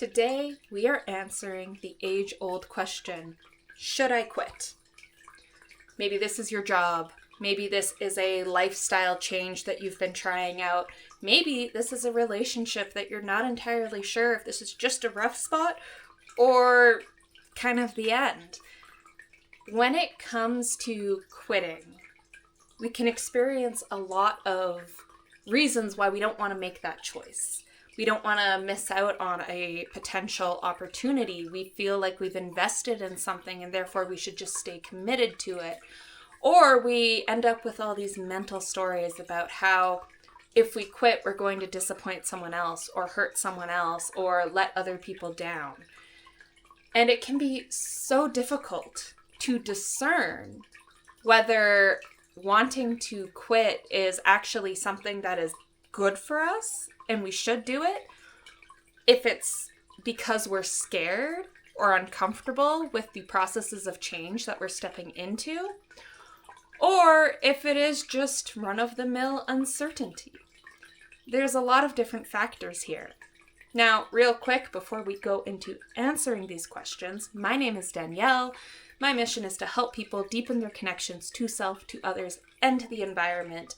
Today, we are answering the age-old question, should I quit? Maybe this is your job. Maybe this is a lifestyle change that you've been trying out. Maybe this is a relationship that you're not entirely sure if this is just a rough spot or kind of the end. When it comes to quitting, we can experience a lot of reasons why we don't want to make that choice. We don't want to miss out on a potential opportunity. We feel like we've invested in something and therefore we should just stay committed to it. Or we end up with all these mental stories about how if we quit, we're going to disappoint someone else or hurt someone else or let other people down. And it can be so difficult to discern whether wanting to quit is actually something that is good for us and we should do it, if it's because we're scared or uncomfortable with the processes of change that we're stepping into, or if it is just run-of-the-mill uncertainty. There's a lot of different factors here. Now, real quick, before we go into answering these questions, my name is Danielle. My mission is to help people deepen their connections to self, to others, and to the environment.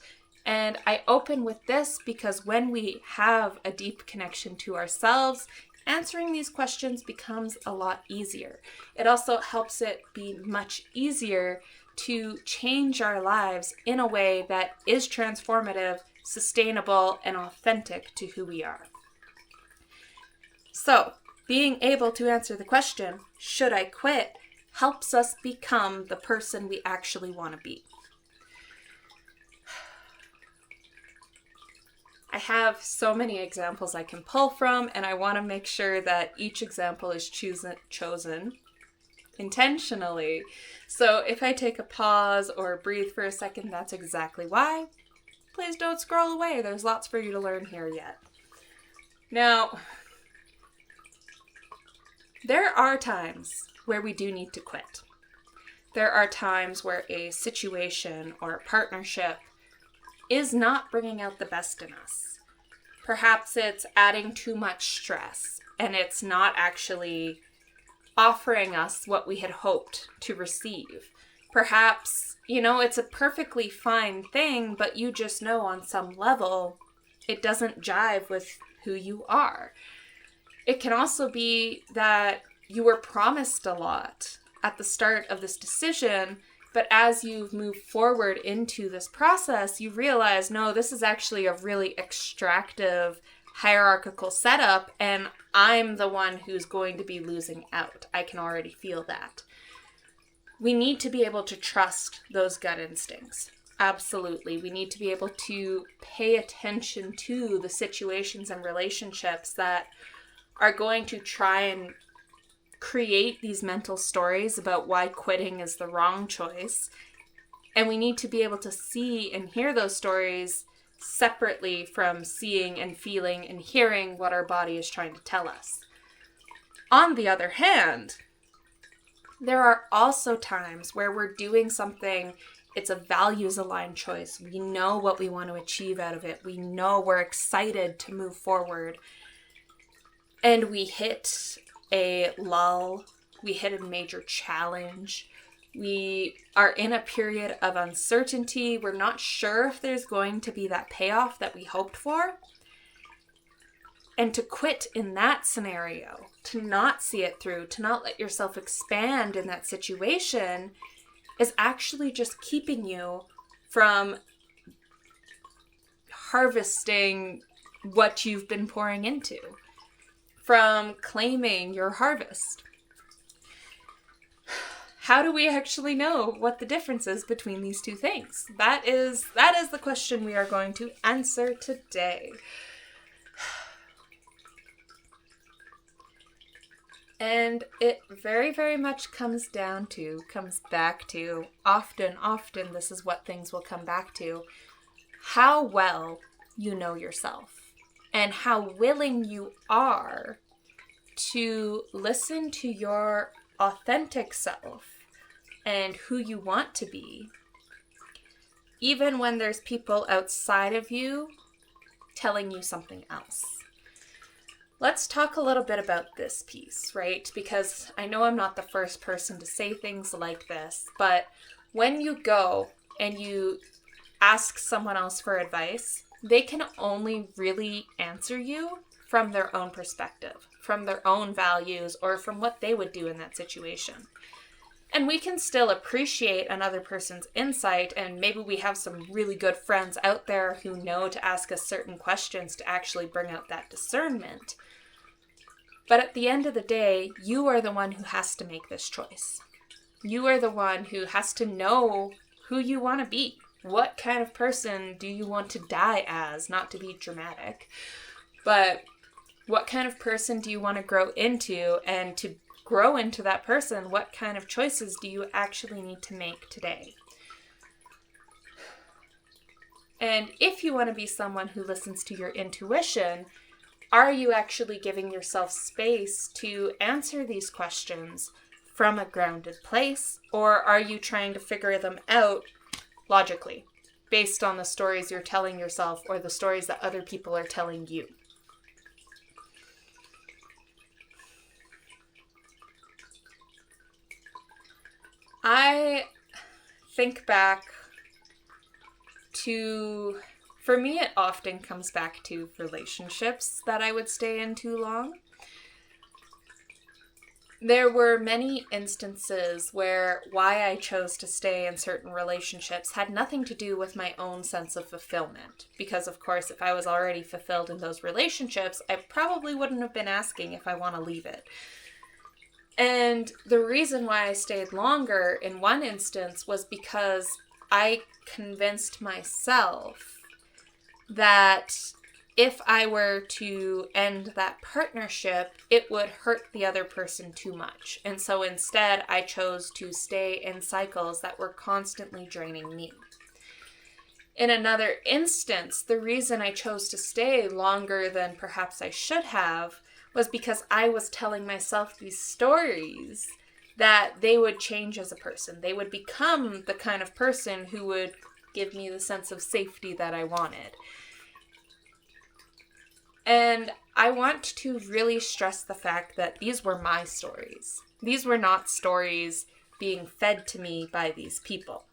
And I open with this because when we have a deep connection to ourselves, answering these questions becomes a lot easier. It also helps it be much easier to change our lives in a way that is transformative, sustainable, and authentic to who we are. So, being able to answer the question, should I quit, helps us become the person we actually want to be. I have so many examples I can pull from, and I want to make sure that each example is chosen intentionally. So if I take a pause or breathe for a second, that's exactly why. Please don't scroll away. There's lots for you to learn here yet. Now, there are times where we do need to quit. There are times where a situation or a partnership is not bringing out the best in us. Perhaps it's adding too much stress and it's not actually offering us what we had hoped to receive. Perhaps, it's a perfectly fine thing, but you just know on some level it doesn't jive with who you are. It can also be that you were promised a lot at the start of this decision, but as you've moved forward into this process, you realize, no, this is actually a really extractive, hierarchical setup, and I'm the one who's going to be losing out. I can already feel that. We need to be able to trust those gut instincts. Absolutely. We need to be able to pay attention to the situations and relationships that are going to try and create these mental stories about why quitting is the wrong choice. And we need to be able to see and hear those stories separately from seeing and feeling and hearing what our body is trying to tell us. On the other hand, there are also times where we're doing something, it's a values-aligned choice. We know what we want to achieve out of it. We know we're excited to move forward. And we hit a lull, we hit a major challenge, we are in a period of uncertainty, we're not sure if there's going to be that payoff that we hoped for. And to quit in that scenario, to not see it through, to not let yourself expand in that situation, is actually just keeping you from harvesting what you've been pouring into, from claiming your harvest. How do we actually know what the difference is between these two things? That is the question we are going to answer today. And it very, very much comes back to, often this is what things will come back to, how well you know yourself and how willing you are to listen to your authentic self and who you want to be, even when there's people outside of you telling you something else. Let's talk a little bit about this piece, right? Because I know I'm not the first person to say things like this, but when you go and you ask someone else for advice, they can only really answer you from their own perspective, from their own values, or from what they would do in that situation. And we can still appreciate another person's insight, and maybe we have some really good friends out there who know to ask us certain questions to actually bring out that discernment. But at the end of the day, you are the one who has to make this choice. You are the one who has to know who you want to be. What kind of person do you want to die as? Not to be dramatic, but what kind of person do you want to grow into? And to grow into that person, what kind of choices do you actually need to make today? And if you want to be someone who listens to your intuition, are you actually giving yourself space to answer these questions from a grounded place? Or are you trying to figure them out logically, based on the stories you're telling yourself or the stories that other people are telling you? I think back to, for me, it often comes back to relationships that I would stay in too long. There were many instances where why I chose to stay in certain relationships had nothing to do with my own sense of fulfillment. Because, of course, if I was already fulfilled in those relationships, I probably wouldn't have been asking if I want to leave it. And the reason why I stayed longer in one instance was because I convinced myself that if I were to end that partnership, it would hurt the other person too much. And so instead, I chose to stay in cycles that were constantly draining me. In another instance, the reason I chose to stay longer than perhaps I should have was because I was telling myself these stories that they would change as a person. They would become the kind of person who would give me the sense of safety that I wanted. And I want to really stress the fact that these were my stories. These were not stories being fed to me by these people.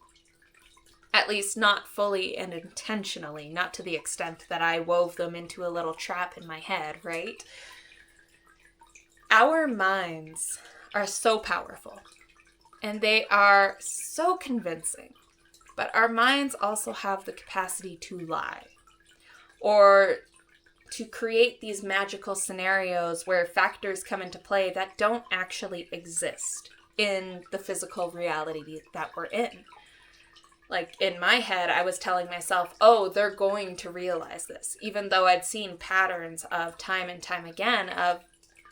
At least not fully and intentionally, not to the extent that I wove them into a little trap in my head, right? Our minds are so powerful, and they are so convincing, but our minds also have the capacity to lie, or to create these magical scenarios where factors come into play that don't actually exist in the physical reality that we're in. Like, in my head, I was telling myself, oh, they're going to realize this, even though I'd seen patterns of time and time again of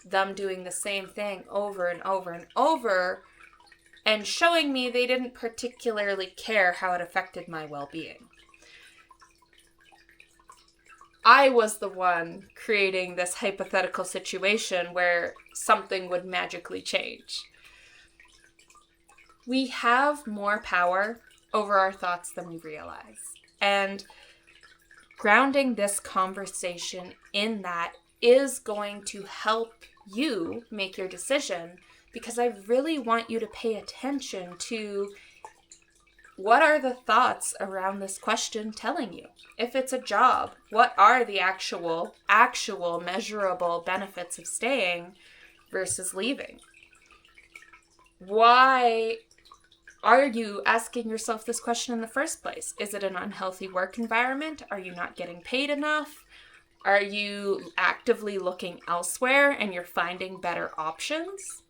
them doing the same thing over and over and over, and showing me they didn't particularly care how it affected my well-being. I was the one creating this hypothetical situation where something would magically change. We have more power over our thoughts than we realize. And grounding this conversation in that is going to help you make your decision, because I really want you to pay attention to what are the thoughts around this question telling you. If it's a job, what are the actual measurable benefits of staying versus leaving? Why are you asking yourself this question in the first place? Is it an unhealthy work environment? Are you not getting paid enough? Are you actively looking elsewhere and you're finding better options?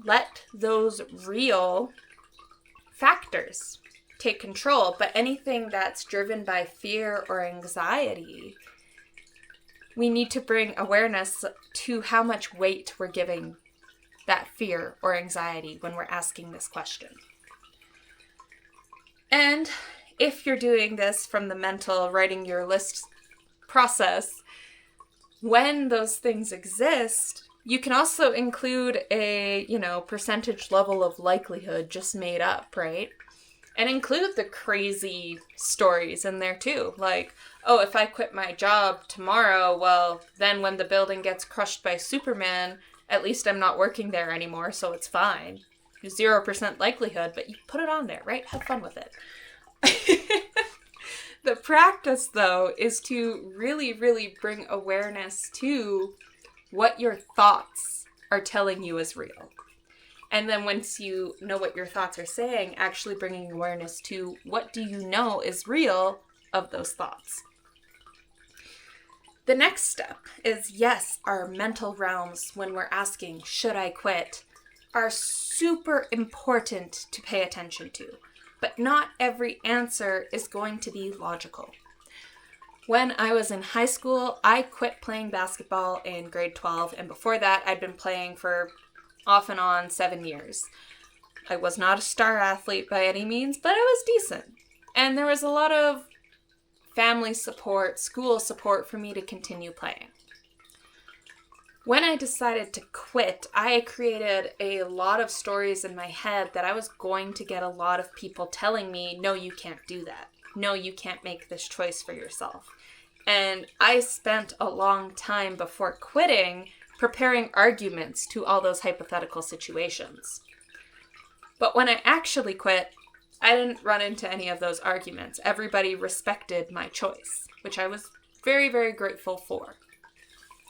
Let those real factors take control, but anything that's driven by fear or anxiety, we need to bring awareness to how much weight we're giving that fear or anxiety when we're asking this question. And if you're doing this from the mental writing your list process, when those things exist, you can also include a, percentage level of likelihood just made up, right? And include the crazy stories in there too. Like, oh, if I quit my job tomorrow, well, then when the building gets crushed by Superman, at least I'm not working there anymore, so it's fine. 0% likelihood, but you put it on there, right? Have fun with it. The practice, though, is to really, really bring awareness to what your thoughts are telling you is real. And then once you know what your thoughts are saying, actually bringing awareness to what do you know is real of those thoughts. The next step is, yes, our mental realms, when we're asking, should I quit, are super important to pay attention to. But not every answer is going to be logical. When I was in high school, I quit playing basketball in grade 12. And before that, I'd been playing for off and on 7 years. I was not a star athlete by any means, but I was decent. And there was a lot of family support, school support for me to continue playing. When I decided to quit, I created a lot of stories in my head that I was going to get a lot of people telling me, no, you can't do that. No, you can't make this choice for yourself. And I spent a long time before quitting preparing arguments to all those hypothetical situations. But when I actually quit, I didn't run into any of those arguments. Everybody respected my choice, which I was very, very grateful for.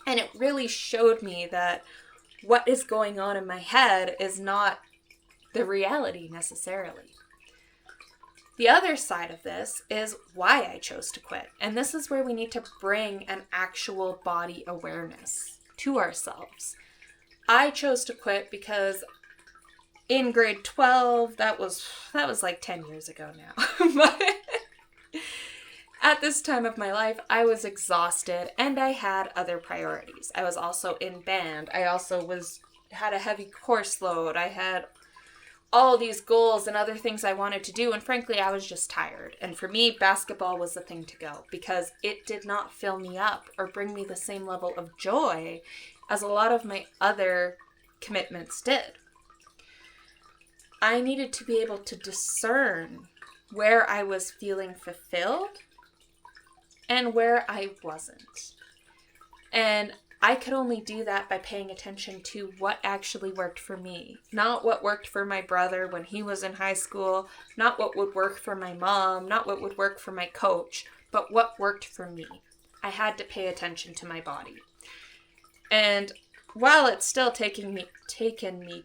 And it really showed me that what is going on in my head is not the reality necessarily. The other side of this is why I chose to quit. And this is where we need to bring an actual body awareness to ourselves. I chose to quit because in grade 12, that was like 10 years ago now. But at this time of my life, I was exhausted and I had other priorities. I was also in band. I also had a heavy course load. I had all these goals and other things I wanted to do. And frankly, I was just tired. And for me, basketball was the thing to go because it did not fill me up or bring me the same level of joy as a lot of my other commitments did. I needed to be able to discern where I was feeling fulfilled and where I wasn't. And I could only do that by paying attention to what actually worked for me. Not what worked for my brother when he was in high school, not what would work for my mom, not what would work for my coach, but what worked for me. I had to pay attention to my body. And while it's still taken me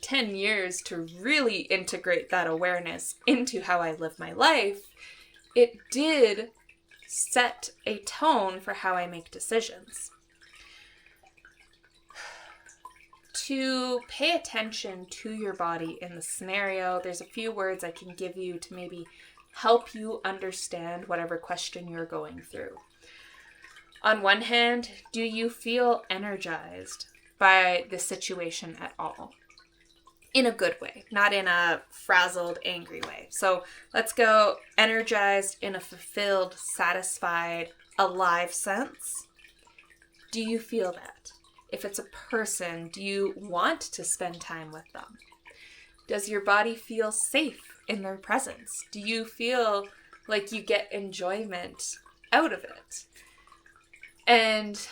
10 years to really integrate that awareness into how I live my life, it did set a tone for how I make decisions. To pay attention to your body in the scenario, there's a few words I can give you to maybe help you understand whatever question you're going through. On one hand, do you feel energized by the situation at all? In a good way, not in a frazzled, angry way. So let's go energized in a fulfilled, satisfied, alive sense. Do you feel that? If it's a person, do you want to spend time with them? Does your body feel safe in their presence? Do you feel like you get enjoyment out of it? And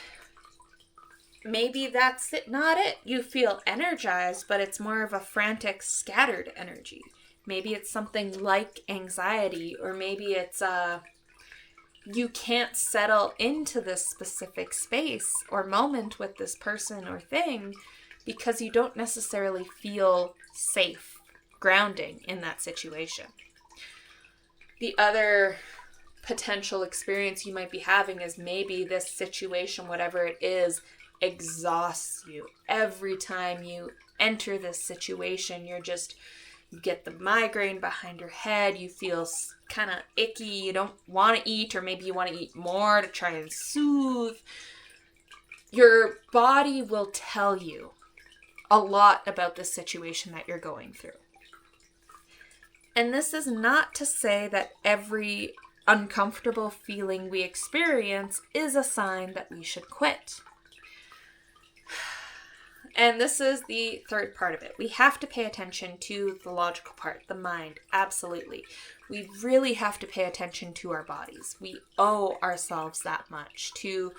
maybe that's not it. You feel energized, but it's more of a frantic, scattered energy. Maybe it's something like anxiety, or maybe it's you can't settle into this specific space or moment with this person or thing because you don't necessarily feel safe, grounding in that situation. The other potential experience you might be having is maybe this situation, whatever it is, exhausts you. Every time you enter this situation, you get the migraine behind your head, you feel kind of icky, you don't want to eat, or maybe you want to eat more to try and soothe. Your body will tell you a lot about the situation that you're going through. And this is not to say that every uncomfortable feeling we experience is a sign that we should quit. And this is the third part of it. We have to pay attention to the logical part, the mind. Absolutely. We really have to pay attention to our bodies. We owe ourselves that much to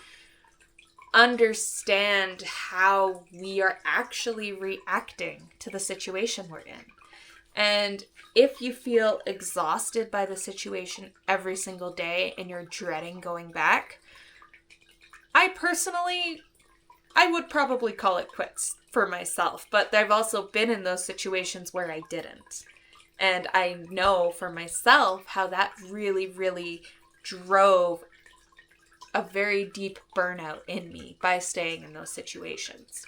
understand how we are actually reacting to the situation we're in. And if you feel exhausted by the situation every single day and you're dreading going back, I would probably call it quits for myself, but I've also been in those situations where I didn't. And I know for myself how that really, really drove a very deep burnout in me by staying in those situations.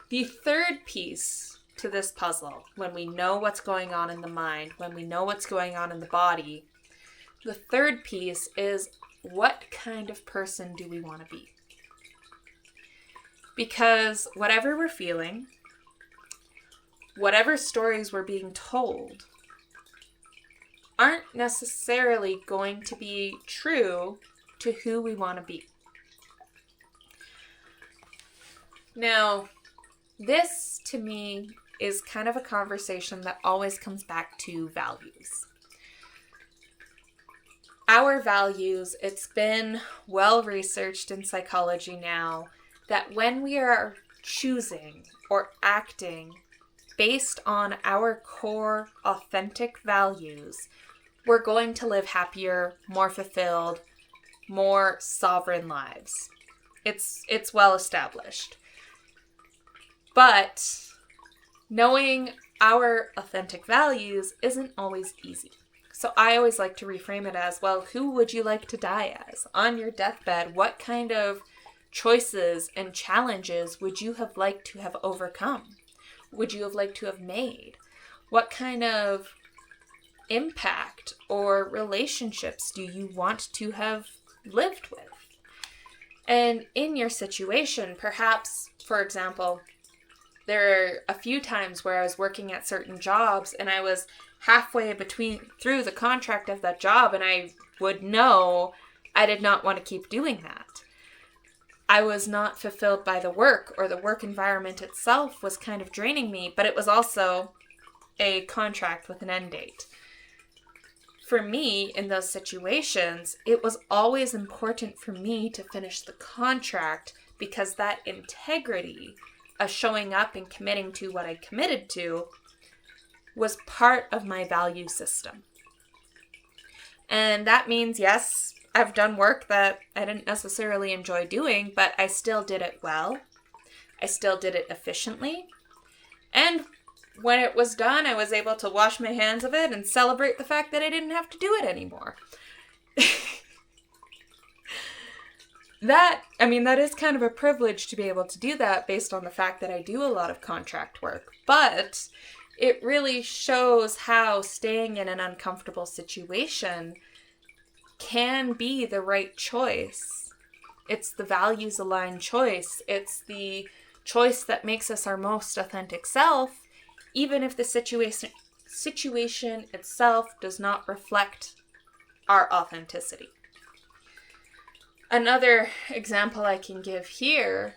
The third piece to this puzzle, when we know what's going on in the mind, when we know what's going on in the body, the third piece is, what kind of person do we want to be? Because whatever we're feeling, whatever stories we're being told, aren't necessarily going to be true to who we want to be. Now, this to me is kind of a conversation that always comes back to values. Our values, it's been well researched in psychology now, that when we are choosing or acting based on our core authentic values, we're going to live happier, more fulfilled, more sovereign lives. It's well established. But knowing our authentic values isn't always easy. So I always like to reframe it as, well, who would you like to die as? On your deathbed, what kind of choices and challenges would you have liked to have overcome? Would you have liked to have made? What kind of impact or relationships do you want to have lived with? And in your situation, perhaps, for example, there are a few times where I was working at certain jobs and I was halfway through the contract of that job, and I would know I did not want to keep doing that. I was not fulfilled by the work, or the work environment itself was kind of draining me, but it was also a contract with an end date. For me, in those situations, it was always important for me to finish the contract, because that integrity of showing up and committing to what I committed to was part of my value system. And that means, yes, I've done work that I didn't necessarily enjoy doing, but I still did it well. I still did it efficiently. And when it was done, I was able to wash my hands of it and celebrate the fact that I didn't have to do it anymore. That is kind of a privilege to be able to do that based on the fact that I do a lot of contract work. But it really shows how staying in an uncomfortable situation can be the right choice. It's the values-aligned choice. It's the choice that makes us our most authentic self, even if the situation itself does not reflect our authenticity. Another example I can give here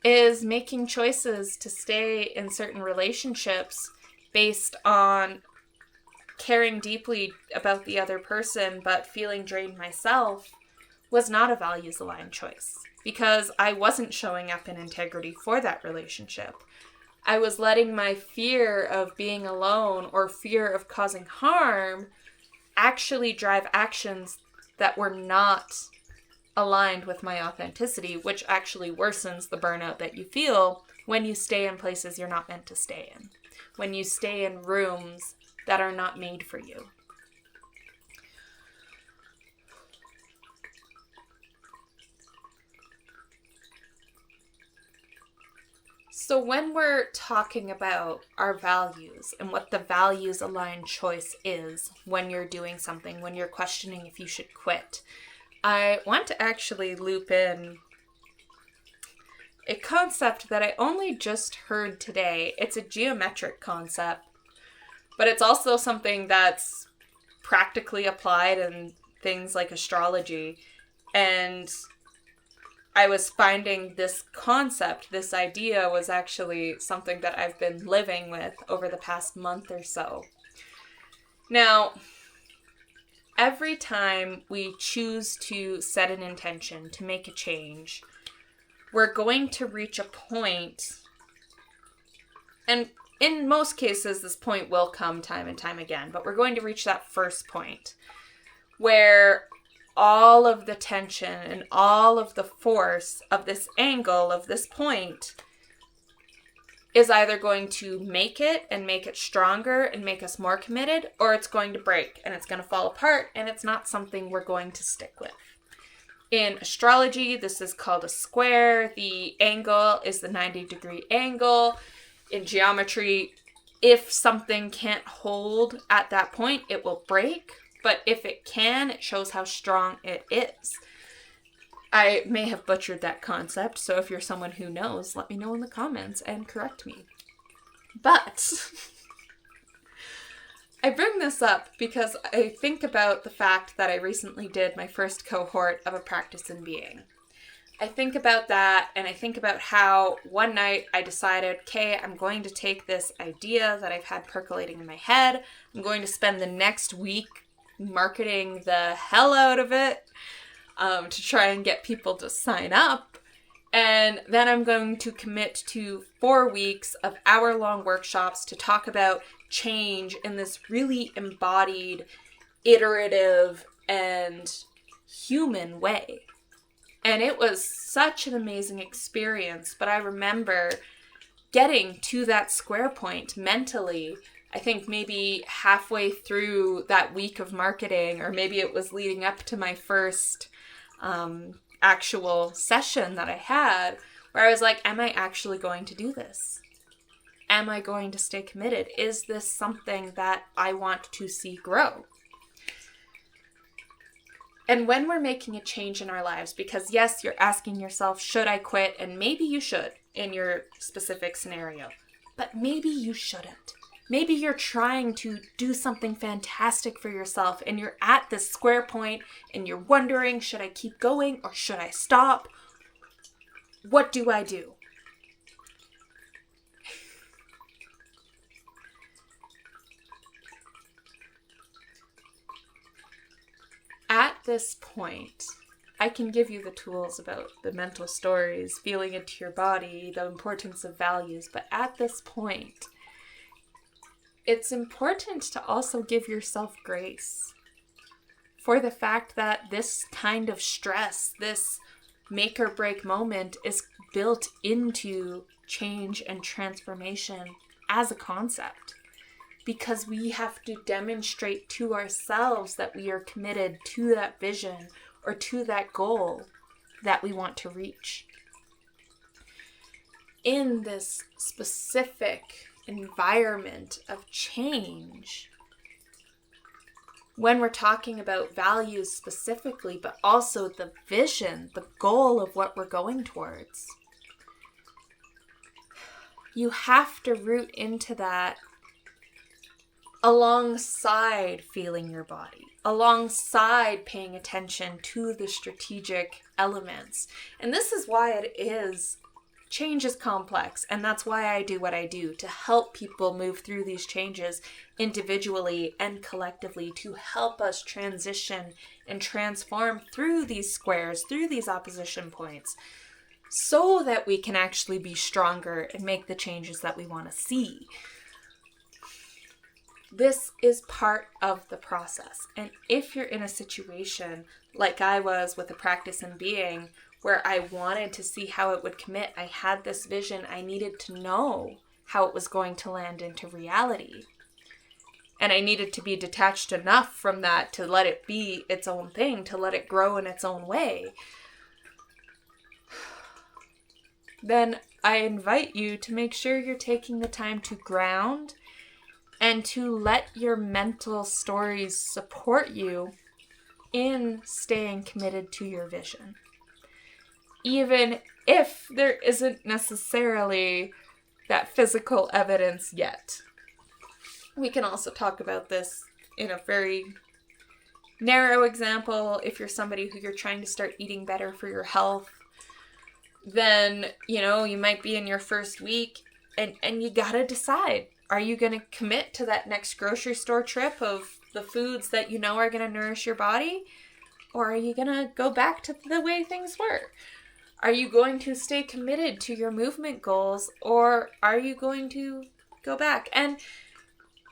is making choices to stay in certain relationships based on caring deeply about the other person but feeling drained myself was not a values-aligned choice, because I wasn't showing up in integrity for that relationship. I was letting my fear of being alone or fear of causing harm actually drive actions that were not aligned with my authenticity, which actually worsens the burnout that you feel when you stay in places you're not meant to stay in, when you stay in rooms that are not made for you. So when we're talking about our values and what the values-aligned choice is when you're doing something, when you're questioning if you should quit, I want to actually loop in a concept that I only just heard today. It's a geometric concept, but it's also something that's practically applied in things like astrology. And I was finding this concept, this idea was actually something that I've been living with over the past month or so. Now, every time we choose to set an intention, to make a change, we're going to reach a point, and in most cases, this point will come time and time again, but we're going to reach that first point where all of the tension and all of the force of this angle, of this point, is either going to make it and make it stronger and make us more committed, or it's going to break and it's going to fall apart and it's not something we're going to stick with. In astrology, this is called a square. The angle is the 90-degree angle. In geometry, if something can't hold at that point, it will break. But if it can, it shows how strong it is. I may have butchered that concept, so if you're someone who knows, let me know in the comments and correct me. But I bring this up because I think about the fact that I recently did my first cohort of a practice in being. I think about that, and I think about how one night I decided, okay, I'm going to take this idea that I've had percolating in my head. I'm going to spend the next week marketing the hell out of it to try and get people to sign up. And then I'm going to commit to 4 weeks of hour-long workshops to talk about change in this really embodied, iterative, and human way. And it was such an amazing experience, but I remember getting to that square point mentally, I think maybe halfway through that week of marketing, or maybe it was leading up to my first actual session that I had, where I was like, am I actually going to do this? Am I going to stay committed? Is this something that I want to see grow? And when we're making a change in our lives, because yes, you're asking yourself, should I quit? And maybe you should in your specific scenario, but maybe you shouldn't. Maybe you're trying to do something fantastic for yourself and you're at this square point and you're wondering, should I keep going or should I stop? What do I do? At this point, I can give you the tools about the mental stories, feeling into your body, the importance of values, but at this point, it's important to also give yourself grace for the fact that this kind of stress, this make or break moment is built into change and transformation as a concept. Because we have to demonstrate to ourselves that we are committed to that vision or to that goal that we want to reach. In this specific environment of change, when we're talking about values specifically, but also the vision, the goal of what we're going towards, you have to root into that alongside feeling your body, alongside paying attention to the strategic elements. And this is why change is complex, and that's why I do what I do, to help people move through these changes individually and collectively, to help us transition and transform through these squares, through these opposition points, so that we can actually be stronger and make the changes that we want to see. This is part of the process. And if you're in a situation like I was with the practice in being, where I wanted to see how it would commit, I had this vision, I needed to know how it was going to land into reality. And I needed to be detached enough from that to let it be its own thing, to let it grow in its own way. Then I invite you to make sure you're taking the time to ground and to let your mental stories support you in staying committed to your vision. Even if there isn't necessarily that physical evidence yet. We can also talk about this in a very narrow example. If you're somebody who you're trying to start eating better for your health, then, you might be in your first week and you gotta decide. Are you gonna commit to that next grocery store trip of the foods that are gonna nourish your body? Or are you gonna go back to the way things were? Are you going to stay committed to your movement goals, or are you going to go back? And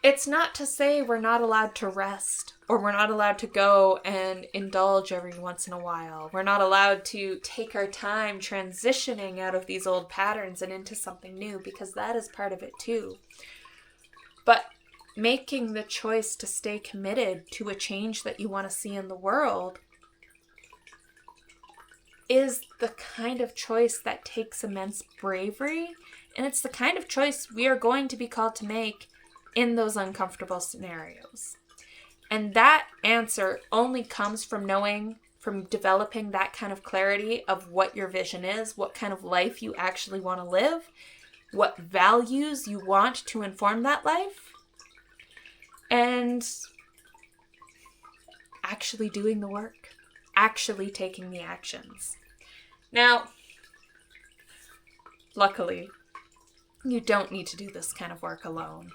it's not to say we're not allowed to rest, or we're not allowed to go and indulge every once in a while. We're not allowed to take our time transitioning out of these old patterns and into something new, because that is part of it too. But making the choice to stay committed to a change that you want to see in the world is the kind of choice that takes immense bravery, and it's the kind of choice we are going to be called to make in those uncomfortable scenarios. And that answer only comes from developing that kind of clarity of what your vision is, what kind of life you actually want to live, what values you want to inform that life, and actually doing the work. Actually taking the actions. Now, luckily, you don't need to do this kind of work alone.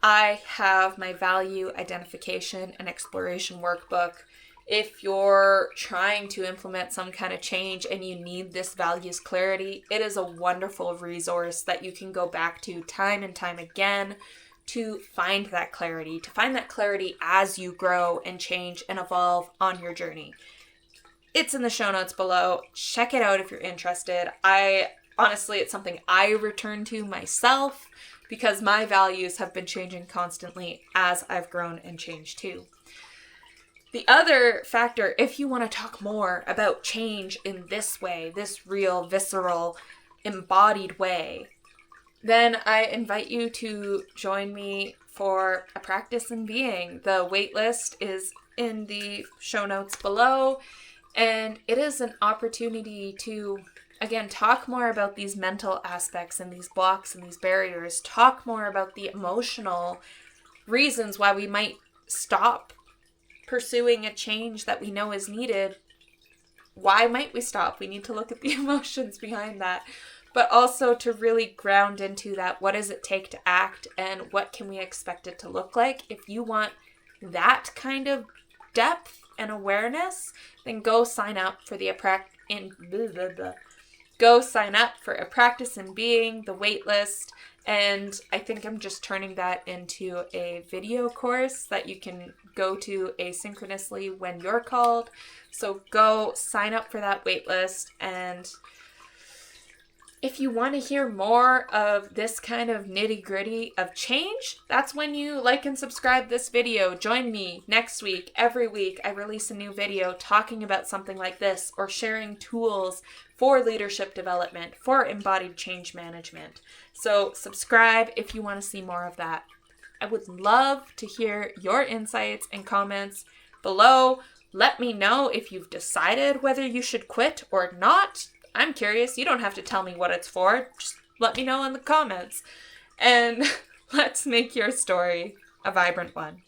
I have my value identification and exploration workbook. If you're trying to implement some kind of change and you need this values clarity, it is a wonderful resource that you can go back to time and time again to find that clarity as you grow and change and evolve on your journey. It's in the show notes below. Check it out if you're interested. Honestly, it's something I return to myself because my values have been changing constantly as I've grown and changed too. The other factor, if you want to talk more about change in this way, this real, visceral, embodied way, then I invite you to join me for a practice in being. The waitlist is in the show notes below, and it is an opportunity to, again, talk more about these mental aspects and these blocks and these barriers, talk more about the emotional reasons why we might stop pursuing a change that we know is needed. Why might we stop? We need to look at the emotions behind that. But also to really ground into that, what does it take to act and what can we expect it to look like? If you want that kind of depth and awareness, then go sign up for a practice in being, the waitlist. And I think I'm just turning that into a video course that you can go to asynchronously when you're called. So go sign up for that waitlist. And if you want to hear more of this kind of nitty-gritty of change, that's when you like and subscribe this video. Join me next week. Every week I release a new video talking about something like this or sharing tools for leadership development, for embodied change management. So subscribe if you want to see more of that. I would love to hear your insights and comments below. Let me know if you've decided whether you should quit or not. I'm curious. You don't have to tell me what it's for. Just let me know in the comments. And let's make your story a vibrant one.